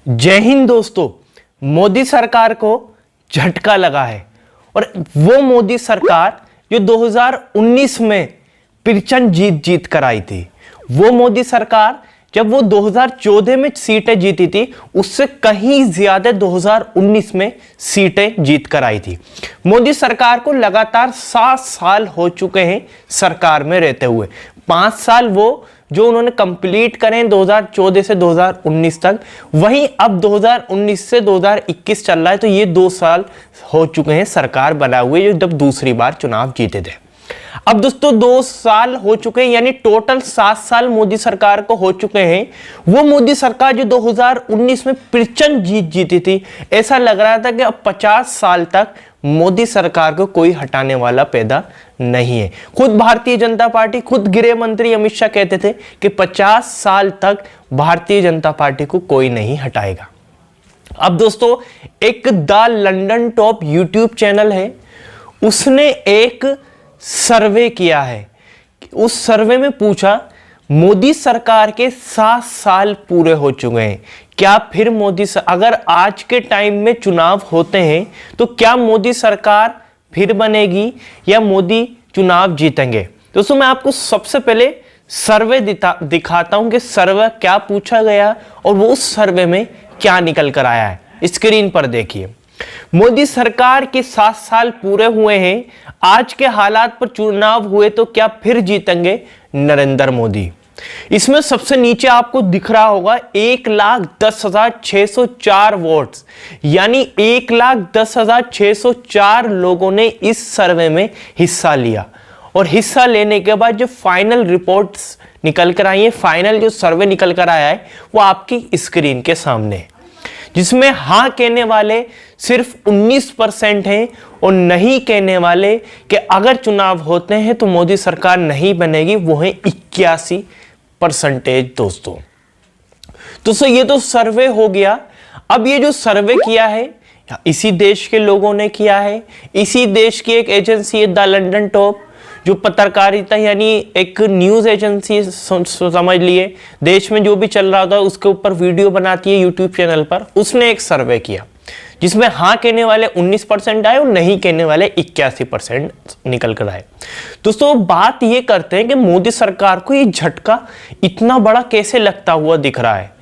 जय हिंद दोस्तों। मोदी सरकार को झटका लगा है और वो मोदी सरकार जो 2019 में प्रचंड जीत कर आई थी, वो मोदी सरकार जब वो 2014 में सीटें जीती थी उससे कहीं ज्यादा 2019 में सीटें जीत कर आई थी। मोदी सरकार को लगातार 7 साल हो चुके हैं सरकार में रहते हुए। 5 साल वो जो उन्होंने कंप्लीट करें 2014 से 2019 तक, वहीं अब 2019 से 2021 चल रहा है, तो ये 2 साल हो चुके हैं सरकार बनाए हुए जो जब दूसरी बार चुनाव जीते थे। अब दोस्तों 2 साल हो चुके हैं, यानी टोटल 7 साल मोदी सरकार को हो चुके हैं। वो मोदी सरकार जो 2019 में प्रचंड जीती थी, ऐसा लग रहा था कि अब 50 साल तक मोदी सरकार को कोई हटाने वाला पैदा नहीं है। खुद भारतीय जनता पार्टी, खुद गृह मंत्री अमित शाह कहते थे कि 50 साल तक भारतीय जनता पार्टी को कोई नहीं हटाएगा। अब दोस्तों एक the London top YouTube channel है, उसने एक सर्वे किया है। उस सर्वे में पूछा मोदी सरकार के 7 साल पूरे हो चुके हैं, क्या फिर अगर आज के टाइम में चुनाव होते हैं तो क्या मोदी सरकार फिर बनेगी या मोदी चुनाव जीतेंगे। दोस्तों मैं आपको सबसे पहले सर्वे दिखाता हूं कि सर्वे क्या पूछा गया और वो उस सर्वे में क्या निकल कर आया है। स्क्रीन पर देखिए, मोदी सरकार के 7 साल पूरे हुए हैं, आज के हालात पर चुनाव हुए तो क्या फिर जीतेंगे नरेंद्र मोदी। इसमें सबसे नीचे आपको दिख रहा होगा 1,10,604 वोट्स, यानी 1,10,604 लोगों ने इस सर्वे में हिस्सा लिया। और हिस्सा लेने के बाद जो फाइनल रिपोर्ट्स निकल कर आई है, फाइनल जो सर्वे निकल कर आया है, वो आपकी स्क्रीन के सामने है, जिसमें हां कहने वाले सिर्फ 19% हैं और नहीं कहने वाले कि अगर चुनाव होते हैं तो मोदी सरकार नहीं बनेगी, वो है 81%। दोस्तों ये तो सर्वे हो गया। अब ये जो सर्वे किया है इसी देश के लोगों ने किया है, इसी देश की एक एजेंसी है द लंदन टॉप, जो पत्रकारिता यानी एक न्यूज एजेंसी समझ लिए, देश में जो भी चल रहा था उसके ऊपर वीडियो बनाती है यूट्यूब चैनल पर। उसने एक सर्वे किया जिसमें हाँ कहने वाले 19% आए और नहीं कहने वाले 81% निकल कर आए। दोस्तों बात ये करते हैं कि मोदी सरकार को ये झटका इतना बड़ा कैसे लगता हुआ दिख रहा है,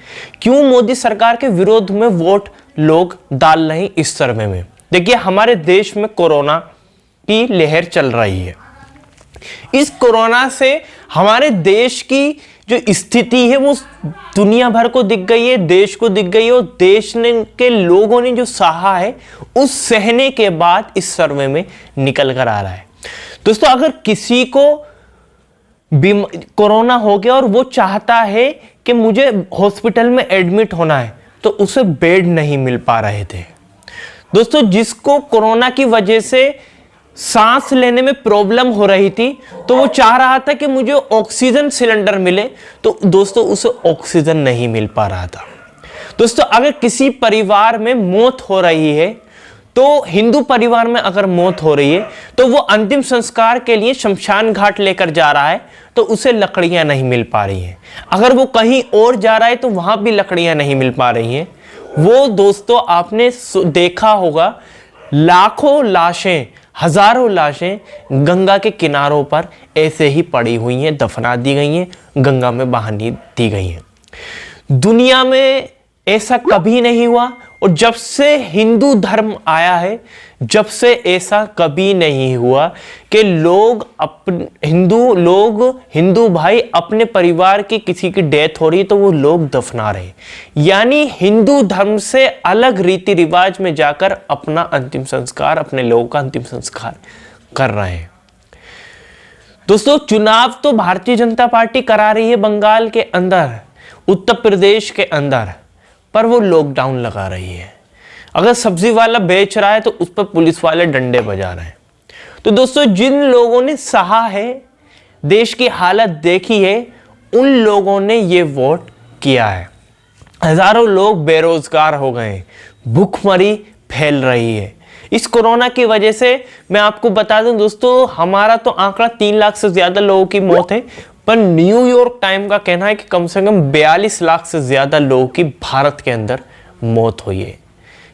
क्यों मोदी सरकार के विरोध में वोट लोग डाल रहे हैं इस सर्वे में। देखिए हमारे देश में कोरोना की लहर चल रही है। इस कोरोना से हमारे देश की जो स्थिति है वो दुनिया भर को दिख गई है, देश को दिख गई है, और देश ने के लोगों ने जो सहा है उस सहने के बाद इस सर्वे में निकल कर आ रहा है। दोस्तों अगर किसी को कोरोना हो गया और वो चाहता है कि मुझे हॉस्पिटल में एडमिट होना है, तो उसे बेड नहीं मिल पा रहे थे। दोस्तों जिसको कोरोना की वजह से सांस लेने में प्रॉब्लम हो रही थी, तो वो चाह रहा था कि मुझे ऑक्सीजन सिलेंडर मिले, तो दोस्तों उसे ऑक्सीजन नहीं मिल पा रहा था। दोस्तों अगर किसी परिवार में मौत हो रही है, तो हिंदू परिवार में अगर मौत हो रही है तो वो अंतिम संस्कार के लिए शमशान घाट लेकर जा रहा है, तो उसे लकड़ियां नहीं मिल पा रही हैं। अगर वो कहीं और जा रहा है तो वहां भी लकड़ियां नहीं मिल पा रही हैं। वो दोस्तों आपने देखा होगा, लाखों लाशें, हजारों लाशें गंगा के किनारों पर ऐसे ही पड़ी हुई हैं, दफना दी गई हैं, गंगा में बहा दी गई हैं। दुनिया में ऐसा कभी नहीं हुआ, और जब से हिंदू धर्म आया है, जब से ऐसा कभी नहीं हुआ कि हिंदू भाई अपने परिवार की किसी की डेथ हो रही तो वो लोग दफना रहे, यानी हिंदू धर्म से अलग रीति रिवाज में जाकर अपना अंतिम संस्कार, अपने लोगों का अंतिम संस्कार कर रहे हैं। दोस्तों चुनाव तो भारतीय जनता पार्टी करा रही है बंगाल के अंदर, उत्तर प्रदेश के अंदर, पर वो लॉकडाउन लगा रही है। अगर सब्जी वाला बेच रहा है तो उस पर पुलिस वाले डंडे बजा रहे हैं। तो दोस्तों जिन लोगों ने सहा है, देश की हालत देखी है, उन लोगों ने ये वोट किया है। हजारों लोग बेरोजगार हो गए, भूखमरी फैल रही है इस कोरोना की वजह से। मैं आपको बता दूं दोस्तों, हमारा तो आंकड़ा 3 लाख से ज्यादा लोगों की मौत है, पर न्यूयॉर्क टाइम का कहना है कि कम से कम 42 लाख से ज्यादा लोगों की भारत के अंदर मौत हुई है।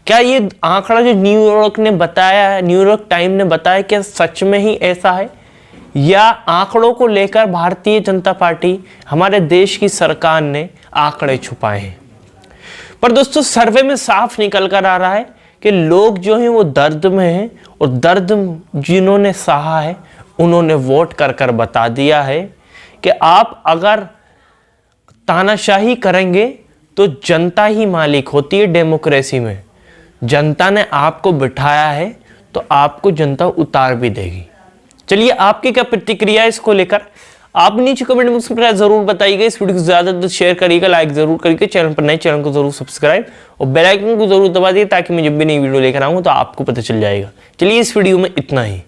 क्या ये आंकड़ा जो न्यूयॉर्क टाइम ने बताया, क्या सच में ही ऐसा है, या आंकड़ों को लेकर भारतीय जनता पार्टी, हमारे देश की सरकार ने आंकड़े छुपाए हैं? पर दोस्तों, सर्वे में साफ निकल कर आ रहा है कि लोग जो हैं वो दर्द में हैं, और दर्द जिन्होंने सहा है उन्होंने वोट कर कर बता दिया है कि आप अगर तानाशाही करेंगे तो जनता ही मालिक होती है। डेमोक्रेसी में जनता ने आपको बिठाया है तो आपको जनता उतार भी देगी। चलिए, आपकी क्या प्रतिक्रिया है इसको लेकर, आप नीचे कमेंट बॉक्स में जरूर बताइएगा। इस वीडियो को ज्यादा शेयर करिएगा, लाइक जरूर करिएगा, चैनल पर नए चैनल को जरूर सब्सक्राइब और बेल आइकन को जरूर दबा दिए ताकि मैं जब भी नई वीडियो लेकर आऊँ तो आपको पता चल जाएगा। चलिए, इस वीडियो में इतना ही।